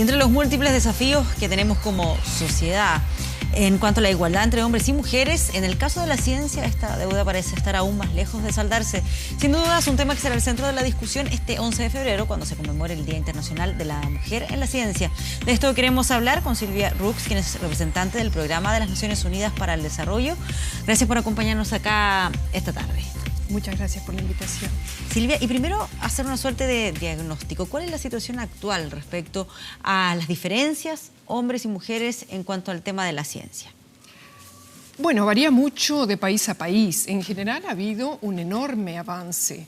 Y entre los múltiples desafíos que tenemos como sociedad en cuanto a la igualdad entre hombres y mujeres, en el caso de la ciencia, esta deuda parece estar aún más lejos de saldarse. Sin duda es un tema que será el centro de la discusión este 11 de febrero, cuando se conmemore el Día Internacional de la Mujer en la Ciencia. De esto queremos hablar con Silvia Rux, quien es representante del Programa de las Naciones Unidas para el Desarrollo. Gracias por acompañarnos acá esta tarde. Muchas gracias por la invitación. Silvia, y primero hacer una suerte de diagnóstico. ¿Cuál es la situación actual respecto a las diferencias hombres y mujeres en cuanto al tema de la ciencia? Bueno, varía mucho de país a país. En general ha habido un enorme avance,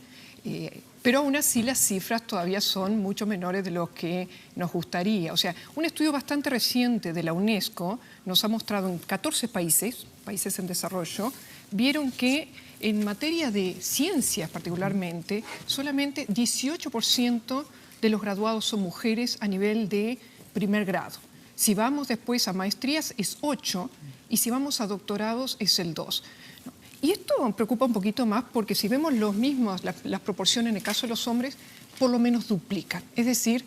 pero aún así las cifras todavía son mucho menores de lo que nos gustaría. O sea, un estudio bastante reciente de la UNESCO nos ha mostrado en 14 países en desarrollo, vieron que en materia de ciencias particularmente, solamente 18% de los graduados son mujeres a nivel de primer grado. Si vamos después a maestrías es 8% y si vamos a doctorados es el 2%. Y esto preocupa un poquito más porque si vemos las proporciones en el caso de los hombres, por lo menos duplican. Es decir,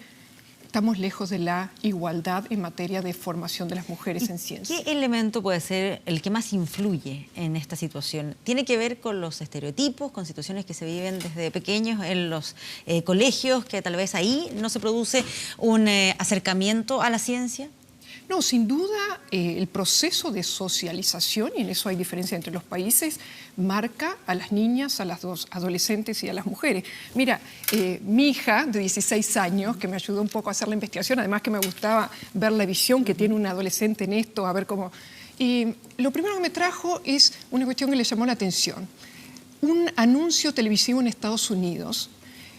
estamos lejos de la igualdad en materia de formación de las mujeres en ciencia. ¿Qué elemento puede ser el que más influye en esta situación? ¿Tiene que ver con los estereotipos, con situaciones que se viven desde pequeños en los colegios, que tal vez ahí no se produce un acercamiento a la ciencia? No, sin duda el proceso de socialización, y en eso hay diferencia entre los países, marca a las niñas, a las dos adolescentes y a las mujeres. Mira, mi hija de 16 años, que me ayudó un poco a hacer la investigación, además que me gustaba ver la visión que tiene un adolescente en esto, a ver cómo... Y lo primero que me trajo es una cuestión que le llamó la atención. Un anuncio televisivo en Estados Unidos,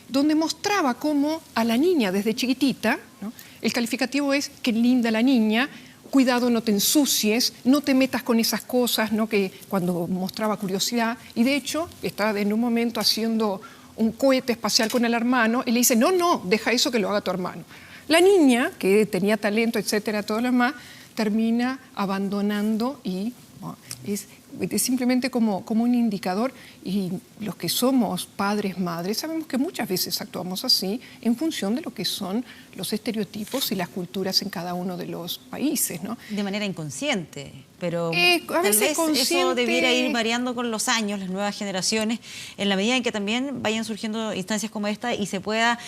donde mostraba cómo a la niña desde chiquitita, ¿no? El calificativo es qué linda la niña, cuidado no te ensucies, no te metas con esas cosas, ¿no? Que cuando mostraba curiosidad, y de hecho estaba en un momento haciendo un cohete espacial con el hermano, y le dice, no, deja eso que lo haga tu hermano. La niña, que tenía talento, etcétera, todo lo demás, termina abandonando y bueno, es simplemente como un indicador, y los que somos padres, madres, sabemos que muchas veces actuamos así en función de lo que son los estereotipos y las culturas en cada uno de los países, ¿no? De manera inconsciente, pero a veces consciente... eso debiera ir variando con los años, las nuevas generaciones, en la medida en que también vayan surgiendo instancias como esta y se pueda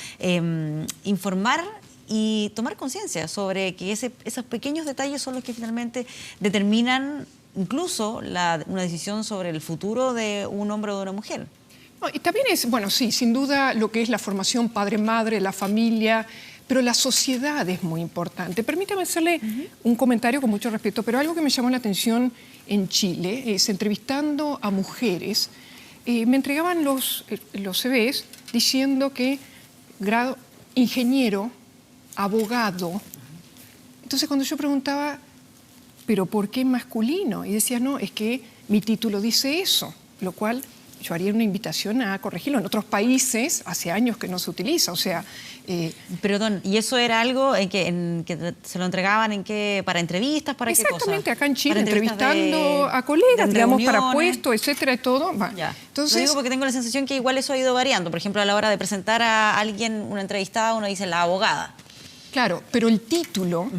informar y tomar conciencia sobre que esos pequeños detalles son los que finalmente determinan incluso una decisión sobre el futuro de un hombre o de una mujer. No, y también es, bueno, sí, sin duda lo que es la formación padre-madre, la familia, pero la sociedad es muy importante. Permítame hacerle un comentario con mucho respeto, pero algo que me llamó la atención en Chile es, entrevistando a mujeres, me entregaban los CVs diciendo que grado ingeniero, abogado. Entonces cuando yo preguntaba, ¿pero por qué masculino? Y decía, no, es que mi título dice eso, lo cual yo haría una invitación a corregirlo. En otros países hace años que no se utiliza, o sea... Perdón, ¿y eso era algo en que se lo entregaban para entrevistas, para qué cosa? Exactamente, acá en Chile, entrevistando a colegas, digamos, para puestos, etcétera, y todo. Ya. Entonces, lo digo porque tengo la sensación que igual eso ha ido variando. Por ejemplo, a la hora de presentar a alguien, una entrevistada, uno dice la abogada. Claro, pero el título,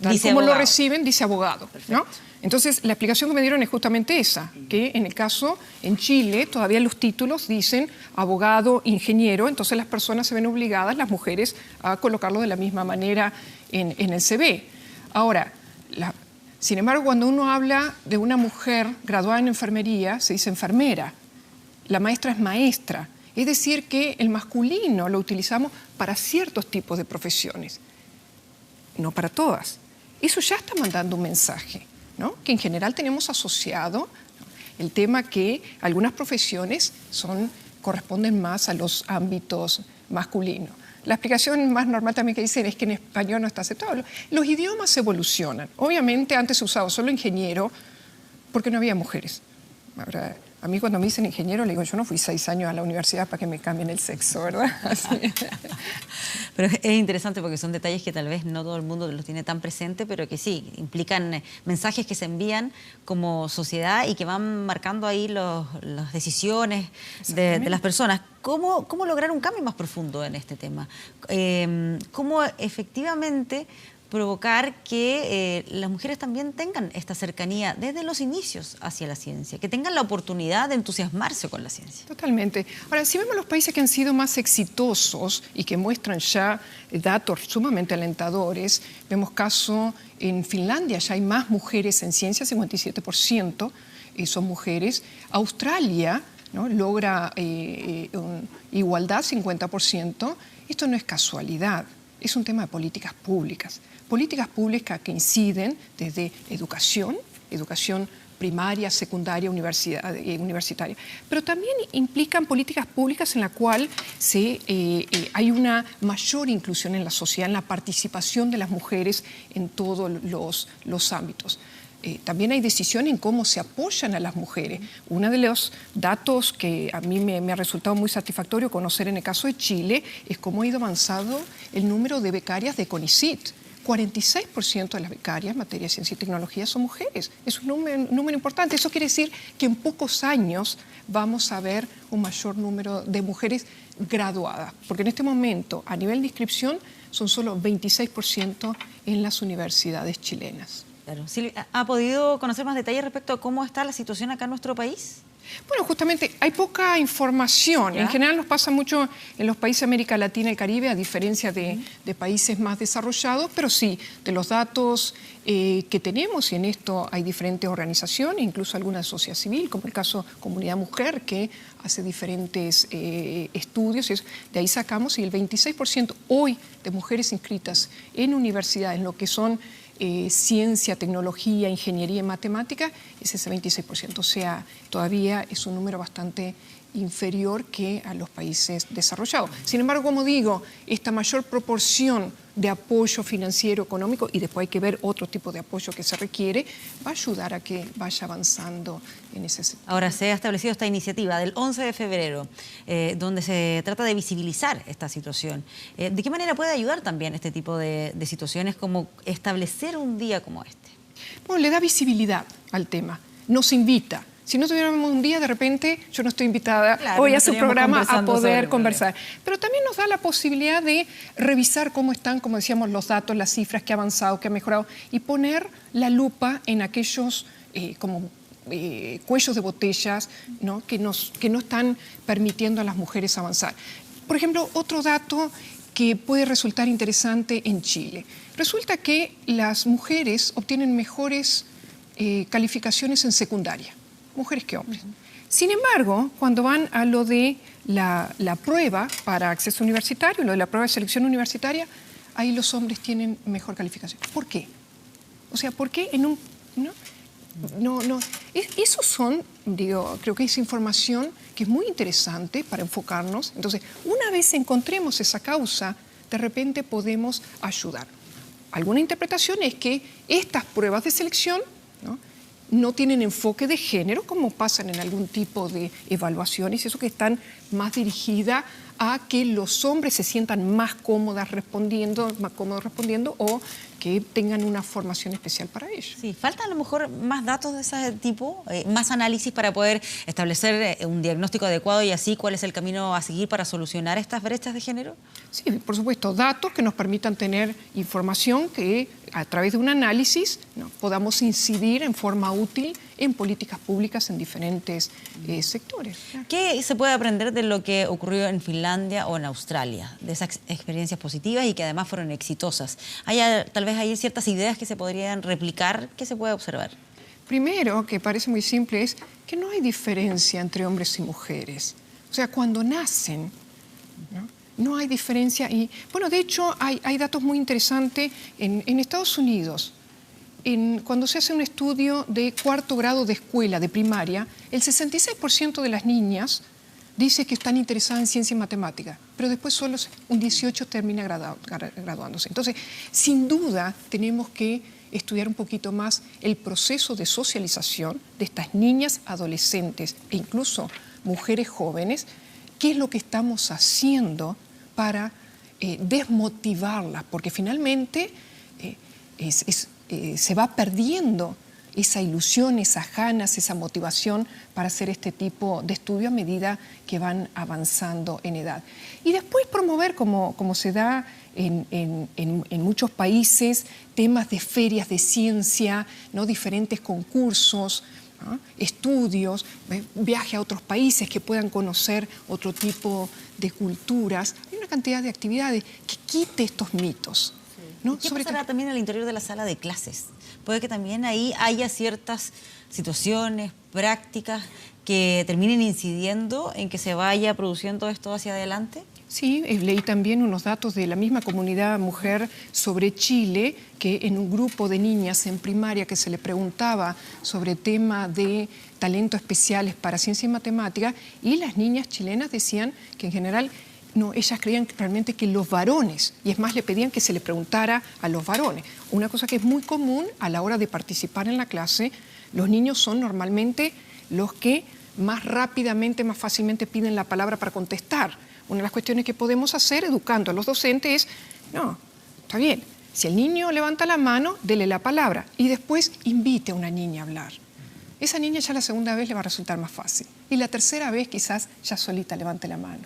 tal como lo reciben, dice abogado, ¿no? Entonces, la explicación que me dieron es justamente esa, que en el caso, en Chile, todavía los títulos dicen abogado, ingeniero, entonces las personas se ven obligadas, las mujeres, a colocarlo de la misma manera en el CV. Ahora, sin embargo, cuando uno habla de una mujer graduada en enfermería, se dice enfermera, la maestra es maestra, es decir, que el masculino lo utilizamos para ciertos tipos de profesiones, no para todas. Eso ya está mandando un mensaje, ¿no? Que en general tenemos asociado, ¿no?, el tema que algunas profesiones corresponden más a los ámbitos masculinos. La explicación más normal también que dicen es que en español no está aceptado. Los idiomas evolucionan. Obviamente antes se usaba solo ingeniero porque no había mujeres. Ahora, A mí cuando me dicen ingeniero, le digo, yo no fui 6 años a la universidad para que me cambien el sexo, ¿verdad? Así. Pero es interesante porque son detalles que tal vez no todo el mundo los tiene tan presente, pero que sí, implican mensajes que se envían como sociedad y que van marcando ahí las decisiones de las personas. ¿Cómo lograr un cambio más profundo en este tema? ¿Cómo efectivamente provocar que las mujeres también tengan esta cercanía desde los inicios hacia la ciencia, que tengan la oportunidad de entusiasmarse con la ciencia? Totalmente. Ahora, si vemos los países que han sido más exitosos y que muestran ya datos sumamente alentadores, vemos caso en Finlandia, ya hay más mujeres en ciencia, 57% son mujeres. Australia, ¿no?, logra igualdad, 50%. Esto no es casualidad, es un tema de políticas públicas. Políticas públicas que inciden desde educación primaria, secundaria, universitaria, pero también implican políticas públicas en la cual hay una mayor inclusión en la sociedad, en la participación de las mujeres en todos los ámbitos. También hay decisión en cómo se apoyan a las mujeres. Uno de los datos que a mí me ha resultado muy satisfactorio conocer en el caso de Chile es cómo ha ido avanzando el número de becarias de CONICYT. 46% de las becarias en materia de ciencia y tecnología son mujeres. Es un número importante. Eso quiere decir que en pocos años vamos a ver un mayor número de mujeres graduadas, porque en este momento, a nivel de inscripción, son solo 26% en las universidades chilenas. Claro. Silvia, ¿ha podido conocer más detalles respecto a cómo está la situación acá en nuestro país? Bueno, justamente hay poca información. ¿Ya? En general nos pasa mucho en los países de América Latina y Caribe, a diferencia de países más desarrollados, pero sí, de los datos que tenemos, y en esto hay diferentes organizaciones, incluso alguna sociedad civil, como el caso Comunidad Mujer, que hace diferentes estudios, y de ahí sacamos, y el 26% hoy de mujeres inscritas en universidades, en lo que son ciencia, tecnología, ingeniería y matemática, es ese 26%. O sea, todavía es un número bastante inferior que a los países desarrollados. Sin embargo, como digo, esta mayor proporción de apoyo financiero, económico, y después hay que ver otro tipo de apoyo que se requiere, va a ayudar a que vaya avanzando en ese sector. Ahora, se ha establecido esta iniciativa del 11 de febrero, donde se trata de visibilizar esta situación. ¿De qué manera puede ayudar también este tipo de situaciones, como establecer un día como este? Bueno, le da visibilidad al tema, nos invita. Si no tuviéramos un día, de repente, yo no estoy invitada hoy a su programa a poder conversar. Pero también nos da la posibilidad de revisar cómo están, como decíamos, los datos, las cifras, qué ha avanzado, qué ha mejorado, y poner la lupa en aquellos cuellos de botellas, ¿no?, que no están permitiendo a las mujeres avanzar. Por ejemplo, otro dato que puede resultar interesante en Chile. Resulta que las mujeres obtienen mejores calificaciones en secundaria, mujeres que hombres. Sin embargo, cuando van a lo de la prueba para acceso universitario, lo de la prueba de selección universitaria, ahí los hombres tienen mejor calificación. ¿Por qué? O sea, ¿por qué en un...? No. Esos son, creo que es información que es muy interesante para enfocarnos. Entonces, una vez encontremos esa causa, de repente podemos ayudar. Alguna interpretación es que estas pruebas de selección no tienen enfoque de género, como pasan en algún tipo de evaluaciones, eso que están más dirigidas a que los hombres se sientan más cómodos respondiendo o que tengan una formación especial para ello. Sí, falta a lo mejor más datos de ese tipo, más análisis para poder establecer un diagnóstico adecuado y así cuál es el camino a seguir para solucionar estas brechas de género. Sí, por supuesto, datos que nos permitan tener información que a través de un análisis podamos incidir en forma útil en políticas públicas en diferentes sectores. ¿Qué se puede aprender de lo que ocurrió en Finlandia o en Australia, de esas experiencias positivas y que además fueron exitosas? Tal vez hay ciertas ideas que se podrían replicar, que se puede observar. Primero, que parece muy simple, es que no hay diferencia entre hombres y mujeres. O sea, cuando nacen, no hay diferencia. Y, bueno, de hecho, hay datos muy interesantes en Estados Unidos. Cuando se hace un estudio de 4º grado de escuela, de primaria, el 66% de las niñas dice que están interesadas en ciencia y matemática, pero después solo un 18 termina graduándose. Entonces, sin duda, tenemos que estudiar un poquito más el proceso de socialización de estas niñas, adolescentes e incluso mujeres jóvenes, qué es lo que estamos haciendo para desmotivarlas, porque finalmente se va perdiendo esa ilusión, esas ganas, esa motivación para hacer este tipo de estudio a medida que van avanzando en edad. Y después promover, como se da en muchos países, temas de ferias de ciencia, ¿no? Diferentes concursos, ¿no? Estudios, viaje a otros países que puedan conocer otro tipo de culturas. Hay una cantidad de actividades que quite estos mitos. ¿No? ¿Qué pasará también al interior de la sala de clases? Puede que también ahí haya ciertas situaciones, prácticas que terminen incidiendo en que se vaya produciendo esto hacia adelante. Sí, leí también unos datos de la misma comunidad mujer sobre Chile, que en un grupo de niñas en primaria que se le preguntaba sobre tema de talentos especiales para ciencia y matemática, y las niñas chilenas decían que en general no, ellas creían realmente que los varones, y es más, le pedían que se le preguntara a los varones. Una cosa que es muy común a la hora de participar en la clase, los niños son normalmente los que más rápidamente, más fácilmente piden la palabra para contestar. Una de las cuestiones que podemos hacer educando a los docentes es, no, está bien, si el niño levanta la mano, dele la palabra y después invite a una niña a hablar. Esa niña ya la segunda vez le va a resultar más fácil y la tercera vez quizás ya solita levante la mano.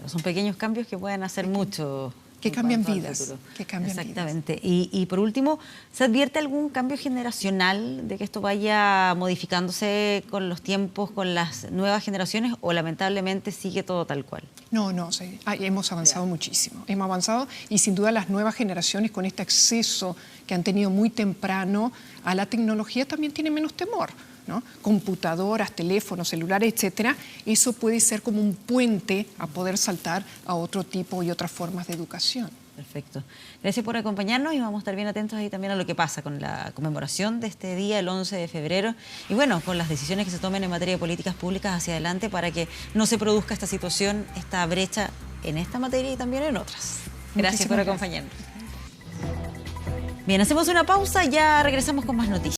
Son pequeños cambios que pueden hacer mucho. Que cambian vidas. Exactamente. Y por último, ¿se advierte algún cambio generacional de que esto vaya modificándose con los tiempos, con las nuevas generaciones, o lamentablemente sigue todo tal cual? No, sí, hemos avanzado muchísimo. Hemos avanzado y sin duda las nuevas generaciones con este acceso que han tenido muy temprano a la tecnología también tienen menos temor, ¿no? Computadoras, teléfonos, celulares, etcétera, eso puede ser como un puente a poder saltar a otro tipo y otras formas de educación. Perfecto. Gracias por acompañarnos y vamos a estar bien atentos ahí también a lo que pasa con la conmemoración de este día, el 11 de febrero, y bueno, con las decisiones que se tomen en materia de políticas públicas hacia adelante para que no se produzca esta situación, esta brecha en esta materia y también en otras. Gracias por acompañarnos. Bien, hacemos una pausa, ya regresamos con más noticias.